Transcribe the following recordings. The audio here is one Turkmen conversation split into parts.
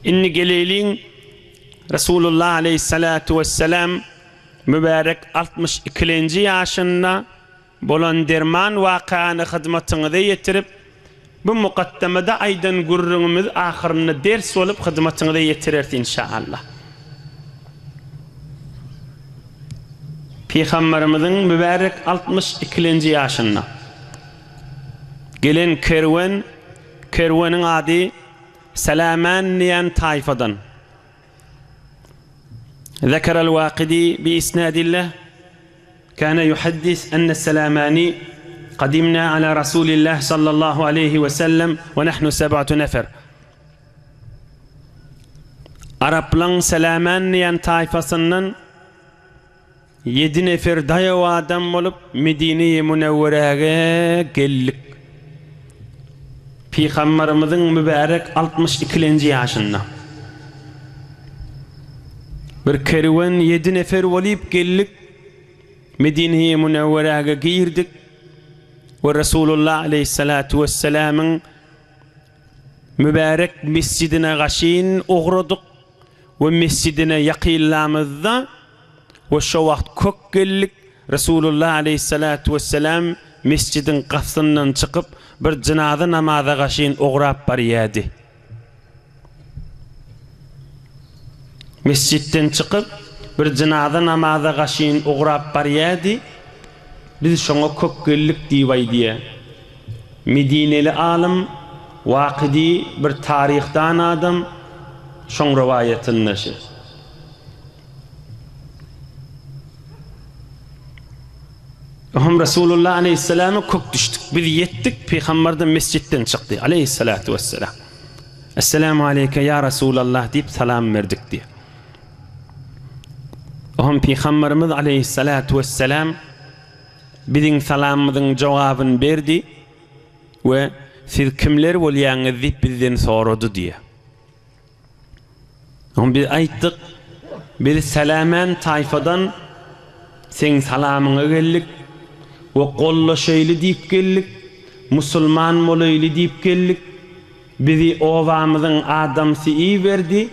inni gelelin Resulullah aleyhissalatu vesselam mübarek 62. yaşında bolan derman vakıanı hizmetinize yetirip bu muqaddamada aydan gurrunumuz ahirinde ders olup hizmetinize yetirir inşallah. Peygamberimizin mübarek 62. yaşında gelen kervanın adı Salaman diyen tayfadan. ذكر الواقدي بإسناد الله كان يحدث أن السلاماني قدمنا على رسول الله صلى الله عليه وسلم ونحن 7 نفر. Araplan Salaman diyen tayfasından 7 nefer dayav adam olup Medine-i Münevvere'ye geldik. Peygamberimizin mübarek 62. yaşında. Bir kervan 7 nefer olup geldik. Medine-i Münevvere'ye girdik. Ve Resulullah aleyhissalatu vesselam'ın mübarek mescidine gaşin uğradık. Ve mescidine yakillamızda ve şu vakt kök geldik. Resulullah aleyhissalatu vesselam mescidin kapısından çıkıp bir cenaze namazı gaşin uğrap bariyadi. Mescidden çıkıp bir cenaze namazı gaşin uğrap bariyadi. Biz şuna kök geldik divay diye. Medineli alim, vakidi bir tarihdan adam şun rivayetin neşir. Ohum Resulullah aleyhisselam'a kök düştük. Biz yettik, Peygamberden mescitten çıktı aleyhissalatu vesselam. Esselamu aleyke ya Resulallah deyip salam verdik diye. Ohum Peygamberimiz aleyhissalatu vesselam bizim salamımızın cevabını verdi ve siz kimler olyanız deyip bizden sorudu diye. Ohum biz ayttık, biz Salaman tayfadan sen salamına geldik ve kollaşaylı deyip geldik, Müslüman olaylı deyip geldik. Bizi ovamızın adamsı iyi verdi,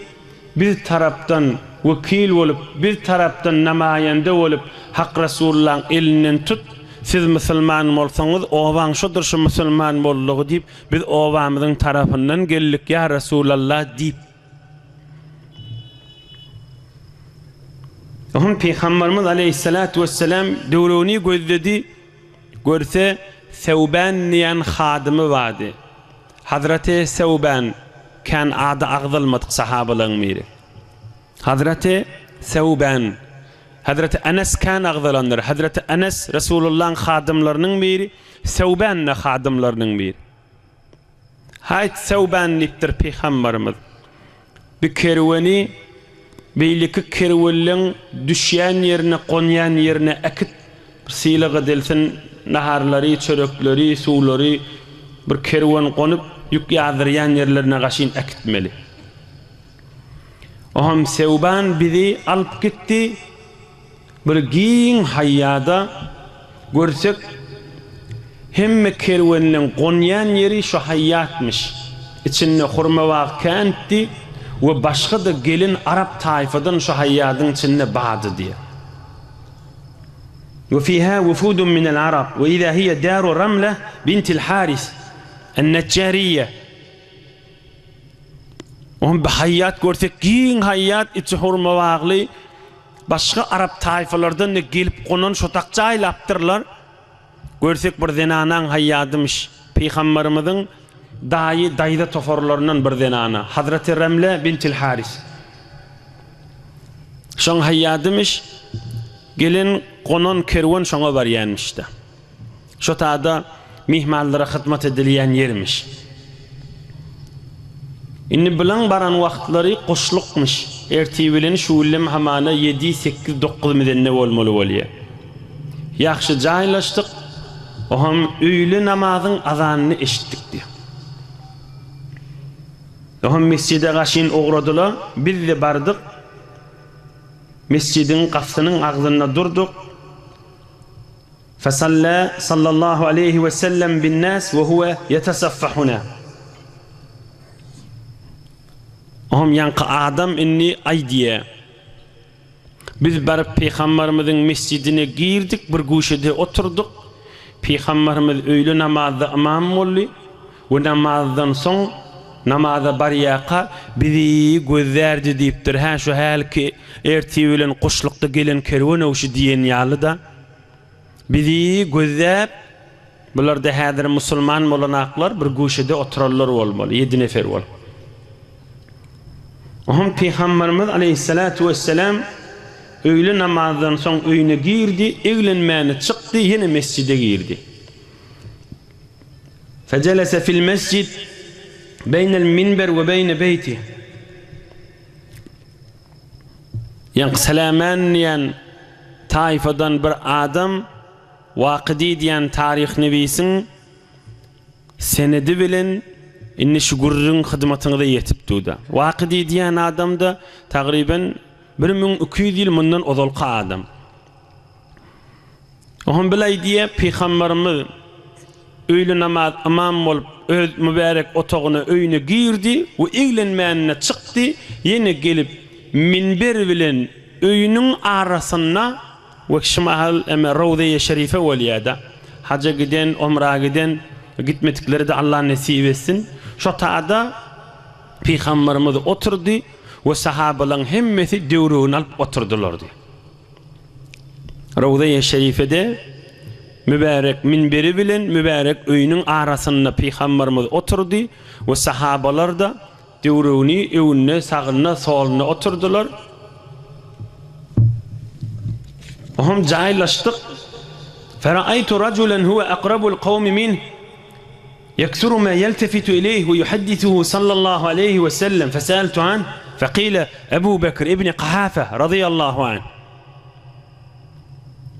bir taraftan vekil olup, bir taraftan namayende olup, Hak Resulullah'ın elinden tut, siz Müslüman olsanız, ovan şudur şu Müslüman olluğu deyip, biz ovamızın tarafından geldik ya Resulallah deyip. Ohun Peygamberimiz aleyhissalatu vesselam devluni gözledi, görse Sevban diyen hadımı vardı. Hazreti Sevban kan adı ağzılmadık sahabaların biri. Hazreti Sevban, Hazreti Enes kan ağzılandır. Hazreti Enes Resulullah'ın hadımlarının biri, Sevban da hadımlarının biri. Hayt Sevban niptir Peygamberimiz. Bir kerveni beyliki kervelin düşen yerine, konyan yerine akit silağı delsin, naharları, çörükleri, suları bir kervan konup yük yağdıryan yerlerine gaşin akitmeli. Ohum Sevban bizi alıp gitti, bir giyin hayyada görsek hem kervanın konyan yeri şu hayyatmış. İçinde hurma vakkanti ve başka da gelin Arap tayfadan şu hayyadın içinde bağdı diye. وفيها وفود من العرب وإذا هي دار رملة بنت الحارث النجارية وهم بحيات görsek giyin hayyat içi hurma bağlı başka Arap tayfalardan da gelip konan şotakçay laptırlar görsek bir zenanan hayyadımış Peygamberimizin dayda toforlarından bir zenana Hazreti Remle bintil Haris şon hayyadımış gelin konan kervan şona var yanmıştı. Şu taada mihmallara hizmet edilen yermiş. İnni bilen baran vaktları koşlukmuş. Ertibilini şuullem hamana 7-8-9 midenne olmalı oluyor. Yaxşı caylaştık. Oham öğle namazın azanını eşittik diye. Oham mescide gaşin uğradılar. Biz de bardık. Mescidin kapısının ağzına durduk. فصلى صلى الله عليه وسلم بالناس وهو يتصفحنا. Ohum yankı adam inni ay diye. Biz barıp Peygamberimizin mescidine girdik, bir guşede oturduk. Peygamberimiz öğle namazda imam oldu. Ve namazdan son namaza baryaqa bizi gözlerdi deyiptir. Ha şu hal ki ertivilen kuşlukta gelen kervan oşu diyen yalı da bizi gözlep bular da hadir musulman olanaklar bir guşede otururlar olmalı. 7 nefer ol. Ohum Peygamberimiz aleyhissalatu vesselam öğle namazdan son öyüne girdi, evlenmeyene çıktı, yine mescide girdi. Fecelese fil mescid beynel minber ve beyne beyti. Yani selamen diyen taifadan bir adam vakidi diyen tarih nevisin senedi bilen inni şu gurrun hizmetine de yetip duda. Vakidi diyen adam da takriben 1200 yıl bundan ozalqa adam. Ohun bilay diye Peygamberimiz öğle namaz imam olup mübarek otağına öyüne girdi ve evlenmeyenine çıktı, yine gelip minber bilen öyünün arasına ve şimahal Ravza-i Şerife veliyada hacca giden, umra giden gitmedikleri de Allah nasip etsin. Şu taada Peygamberimiz oturdu ve sahabaların hemmeti devruğunu alıp oturdular diye. Ravza-i Şerife'de mübarek minberi bilen mübarek öyünün arasında Peygamberimiz oturdu ve sahabalar da devruğunu evine, sağına, soluna oturdular. Ohum caylaştık. Fera'aytu raculen huve akrabul kavmi min yaksuru ma yeltefitu ileyh ve yuhaddithuhu sallallahu aleyhi ve sellem fesaltu an faqila Ebu Bekir ibn Qahafe radıyallahu anh.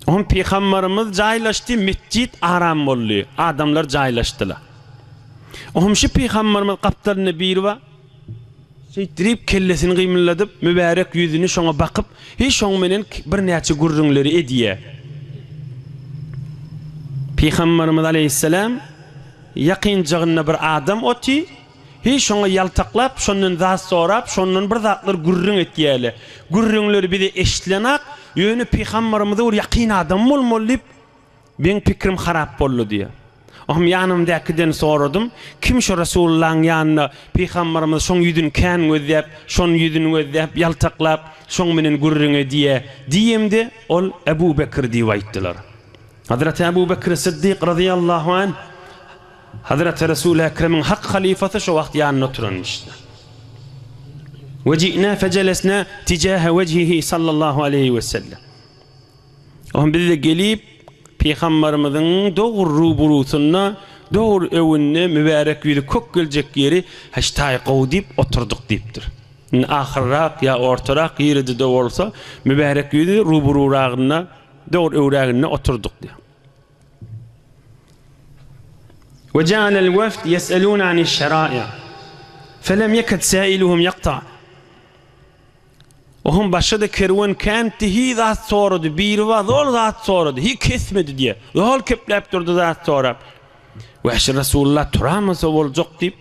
Ohum Peygamberimiz caylaştı, mescid aram oldu. Adamlar caylaştılar. Ohum şu Peygamberimiz kaptarını bir va dirip kellesini gıymılladıp mübarek yüzünü şona bakıp hiç şon menen bir neçe gurrunları ediye. Peygamberimiz aleyhisselam yakıncağına bir adam oti hiç şona yaltaklap şonun zat sorap şonun bir zatlar gurrun etiyeli. Gurrunları bir de eşlenak yönü Peygamberimiz or yakın adam olmalıyıp ben fikrim harap oldu diye. Ohum yanımdakiden sordum. Kim şu Resulullah'ın yanına Peygamberimiz şon yüzün kan gözlep, şon yüzün gözlep, yaltaklap, şon menen gurrunu diye. Diyemde ol Ebu Bekir diye ayttılar. Hazreti Ebu Bekir Sıddık radıyallahu anh Hazreti Resul-i Ekrem'in hak halifası şu vakti yanına oturmuştu. Veci'na fecelesna ticahe vecihi sallallahu aleyhi ve sellem. Ohum biz de gelip Peygamberimizin doğru ruburusuna, doğru evine mübarek yüzü kök gelecek yeri haştay qav deyip oturduk deyiptir. Ahirrak ya ortarak yeri de olsa mübarek yüzü rubururağına, doğru evrağına oturduk diyor. وجعل الوفد يسألون عن الشرائع فلم يكد سائلهم يقطع. Ohum başladı kervan kenti hi zat soradı bir va zor zat soradı hi kesmedi diye zor keplep durdu zat sorap ve Resulullah turamasa olacak deyip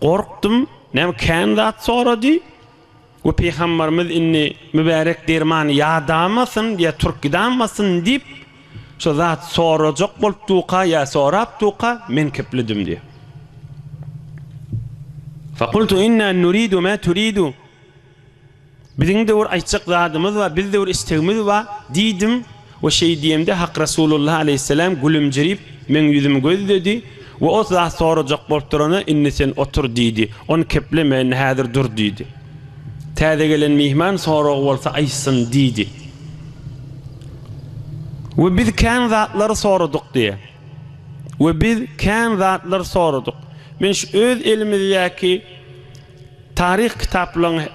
korktum nem kan zat soradı ve Peygamberimiz inni mübarek dermanı yadamasın ya turkidamasın deyip şu zat soracak bolup tuqa ya sorap tuqa men kepledim diye. Fakultu inna nuridu ma turidu. Bizim de var ayçak zadımız var, biz de var isteğimiz var dedim ve şey diyemde hak Resulullah aleyhisselam gülümcerip men yüzümü gözledi ve o zat soracak bolup durana inni sen otur dedi. On kepleme hadir dur dedi. Taze gelen mihman sorağı olsa aysın dedi. Ve biz kan zatları sorduk diye. Ve biz kan zatları sorduk. Ben şu öz elimizdeki tarih kitaplarını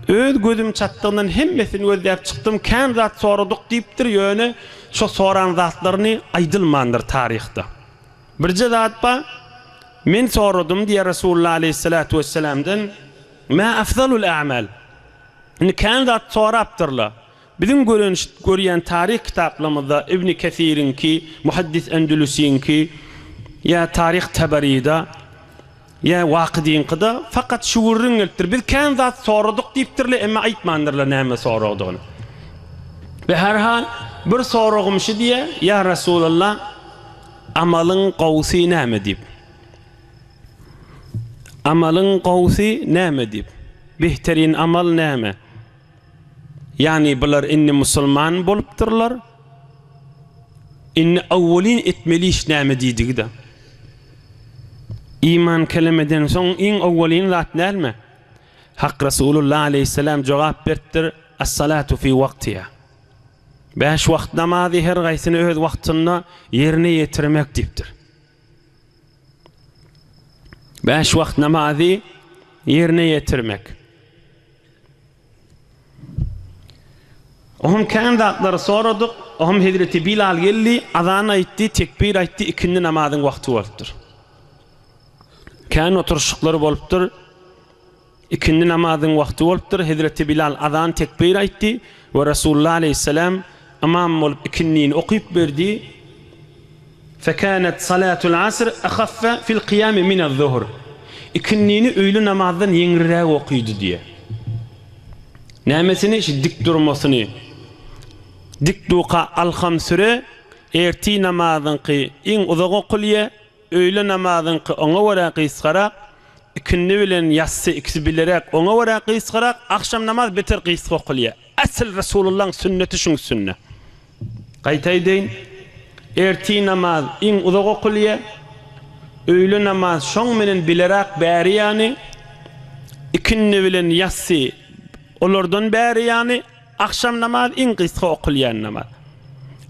öz gözüm çattığından hemmesini gözlep çıktım. Kan zat sorduk deyiptir yönü şu soran zatlarını aydılmandır tarihte. Birce zat ba men sordum diye Resulullah aleyhissalatu vesselam'dan ma afdalul a'mal. Kan zat soraptırlar. Bizim görüyen tarih kitaplarımızda İbn Kesir'in ki, Muhaddis Endülüs'in ki, ya tarih Tabari'de ya waqidin qıda fakat şuurun eltir. Biz kan zat soradık diýipdirle emma aýtmandyrlar näme soradygyny. Ve her hal bir soragymşy diye ya Resulullah amalın qawsy näme diýip. Amalın qawsy näme diýip. Behterin amal näme? Yani bular inni musulman bolupdyrlar. İnni awwalin etmeli iş näme diýdigide. İman kelimeden soň iň awwalin zat näme? Hak Resulullah aleyhisselam jogap berdir. As-salatu fi waqtiha. 5 wagt namazy her gaýsyny öz wagtyna ýerine ýetirmek diýipdir. 5 wagt namazy ýerine ýetirmek. Ohum kan zatları soradyk. Ohum Hazreti Bilal geldi, azan aýtdy, tekbir aýtdy, ikindi namazyň wagty bolupdyr. Kan oturuşyklary bolupdyr. İkindi namazyň wagty bolupdyr. Hazreti Bilal azan tekbir aýtdy we Resulullah aleyhisselam imam bolup ikindini okyp berdi. Fekanet salatul asr akhaffa fil qiyam min az-zuhr. İkindini öýle namazdan ýeňirräk okuydy diye. Nämesini dik durmasyny. Dik duqa alham süre erti namazyňky iň uzak okulýa, öýle namazyňky oňa wara qysgarak, ikindi bilen ýatsy ikisi bilerek oňa wara qysgarak, akşam namaz beter qysga okulýa. Asl Resulullah'ın sünneti şun sünnet. Qaytaýdyň, erti namaz iň uzak okulýa, öýle namaz şoň menen bilerek bäri ýani, ikindi bilen ýatsy olardan bäri ýani, akşam namaz iň qysga okulýan namaz.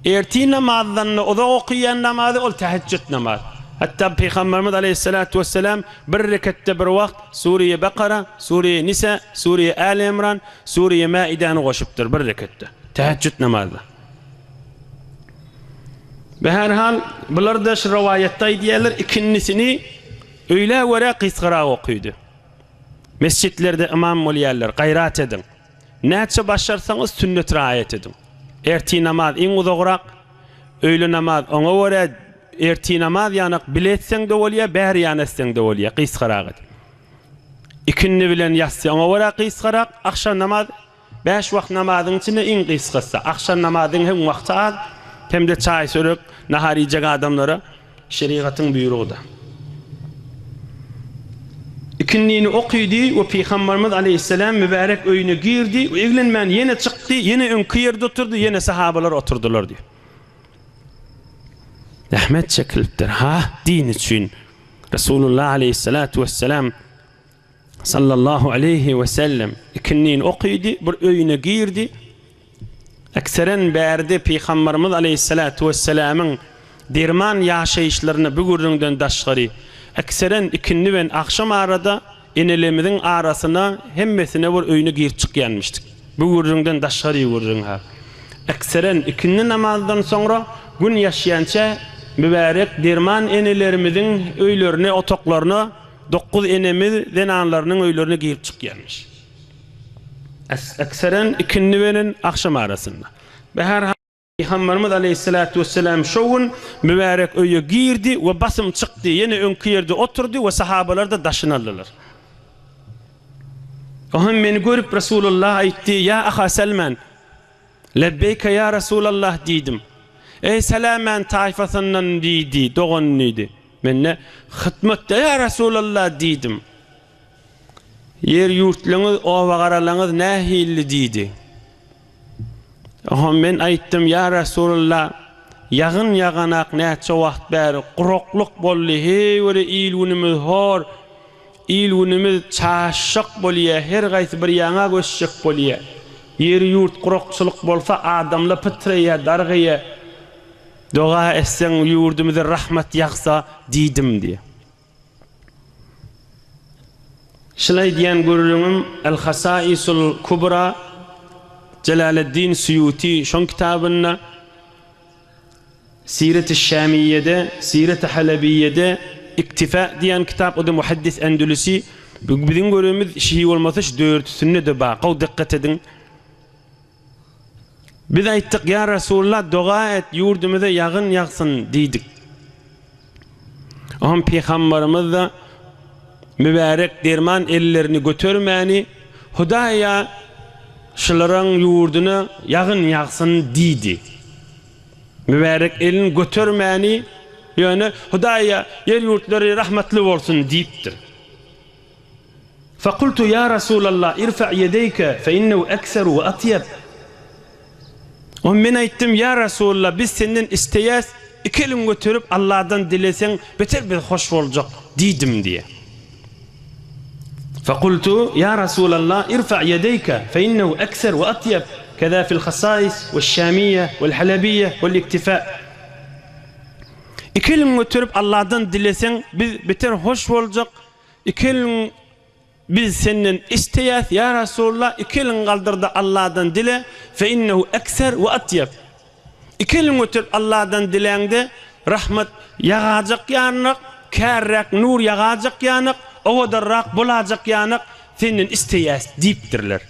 Erti namazdan uzak okuyan namazı ol tahajjud namaz. Hatta Peygamberimiz aleyhissalatu vesselam bir rekatda bir wagt Suriye Bakara, Suriye Nisa, Suriye Ali İmran, Suriye Maidany goşupdyr bir rekatda. Tahajjud namazı. Ve her hal bularda şu rivayetde diýerler ikinnisini öýle wara qysgarak okuydy. Mescitlerde imam bolýarlar, gaýrat edin. Näçe başarsaňyz sünnet raýat edin. Erti namaz iň uzagrak, öýle namaz oňa wara erti namaz ýanyk biletseň de bolýa, bäri ýanasseň de bolýa, qysgarak. İkindi bilen ýatsy oňa wara qysgarak, akşam namaz 5 wagt namazyň içinde iň qysgasy. Akşam namazyň hem wagty az, hem de çaý sörek nahary jek adamlara şeriatyň buyrugda. İkindini okuydy we Peygamberimiz aleyhisselam mübarek öýüne girdi, eglenmän ýene çykdy, ýene öňkü ýerde oturdy, ýene sahabalar oturdular diýip. Rahmet çekilipdir ha din üçin. Resulullah aleyhissalatu vesselam sallallahu aleyhi ve sellem ikindini okuydy, bir öýüne girdi. Ekseren bärde Peygamberimiz aleyhissalatu vesselamyň derman ýaşaýyşlaryny bugüründen daşgary ekseren ikindi ben akşam arada enelemizin arasına hemmesine bir öýüne girip çykýanmyşdyk. Bu gurrundan daşgary gurrun ha. Ekseren ikindi namazdan sonra gün ýaşaýança mübarek derman enelerimizin öýlerine, otoklaryna 9 enemiz denanlarynyň öýlerine girip çykýanmyş. Ekseren ikindi benen akşam arasında. Ve her Peygamberimiz aleyhissalatu vesselam şoğun mübarek öýe girdi ve basım çykdy, ýene öňkü ýerde oturdy ve sahabalar da daşynalylar. Ohum meni görüp Resulullah aýtdy: "Ya aha Salman, lebbeyke ya Resulullah" diýdim. Ey Salaman taýfasyndan diýdi, doganlydy. Menne hytmatda ya Resulullah diýdim. Yer ýurtlaryňyz, owa garalaryňyz nähilli diýdi. Ohum men aýtdym: "Ya Resulullah, ýagyn ýaganak näçe wagt bäri gurokluk boldy, heýwere ilwünimiz hor, ilwünimiz çaşyk bolýar, her gaýsy bir ýaňa göçjek bolýar. Yer ýurt gurokçylyk bolsa adamla pytreýär, dargyýar. Doga etseň ýurdumyza rahmat ýagsa diýdim" diýe. Şolay diýen görüňüm El-Hasaisul Kubra Celaleddin Suyuti şon kitabyna Siret-i Şamiyye'de, Siret-i Halebiye'de İktifa diýen kitap, o da muhaddis Endülüsi. Bizim görüýümüz şii bolmasa şu dörtüsüne de baqaw dikkat edin. Biz aýtdyk: "Ya Resulullah, doga et, ýurdumyza ýagyn ýagsyn" diýdik. Ohum Peygamberimiz da mübarek derman ellerini götürmäni Hudaýa şularyň ýurduny ýagyn ýagsyn diýdi. Mübarek elini götürmäni ýöne Hudaýa yer ýurtlary rahmatly bolsun diýipdir. فقلت يا رسول الله ارفع يديك فإنه أكثر وأطيب. Men aýtdym ya Rasulullah biz senden isteýäs iki elim götürüp Allah'dan dileseň beter bir hoş boljak diýdim diye. فقلت يا رسول الله ارفع يديك فإنه أكثر وأطيب كذا في الخصائص والشامية والحلبية والاكتفاء. İki elim götürüp Allah'dan dileseň biz beter hoş boljak. İki elim biz senden isteýäs ya Rasulullah iki elin galdyrdy Allah'dan dile fe innehu ekser ve atyab. İki elin götürüp Allah'dan dileňde rahmat ýagajak ýanyk, kärrak nur ýagajak ýanyk, owadarrak bolajak ýanyk senden isteýäs diýipdirler.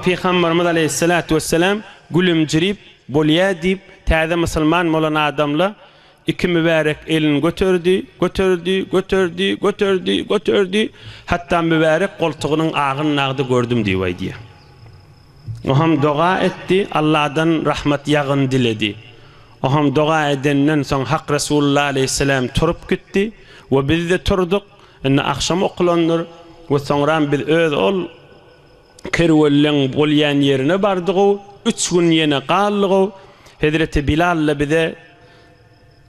Peygamberimiz aleyhissalatu vesselam gülümjirip bolýa diýip täze musulman bolan adamla iki mübarek elini götürdü, hatta mübarek koltuğunun ağını nağdı gördüm diýdi. Oham dua etdi, Allah'dan rahmat ýagyn diledi. Oham dua edenden soň Hak Resulullah aleyhisselam turup gitdi we biz de turduk. Indi akşam okulandyr we soňra biz öz ol kerwellen bolýan ýerine bardyk. 3 gün ýene galdyk. Hazreti Bilal'la bize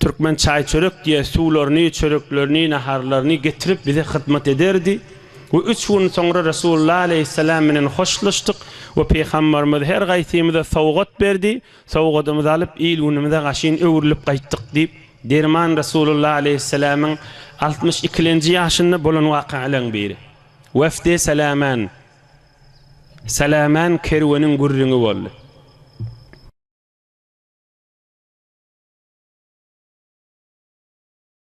Türkmen çay çörek diye sularını, çöreklerini, naharlarını getirip bize hizmet ederdi. Ve 3 gün sonra Resulullah Aleyhisselam'ın hoşlaştık ve Peygamberimiz her gaysimize sowgat berdi. Sowgatymyzy alıp ilgunymyza gaşyn öwrülip gaýtdyk diýip derman Resulullah Aleyhisselam'ın 62-nji ýaşynda bolan wakaýalaryň biri. Wefde Salaman kerwenin gurrüňi boldy.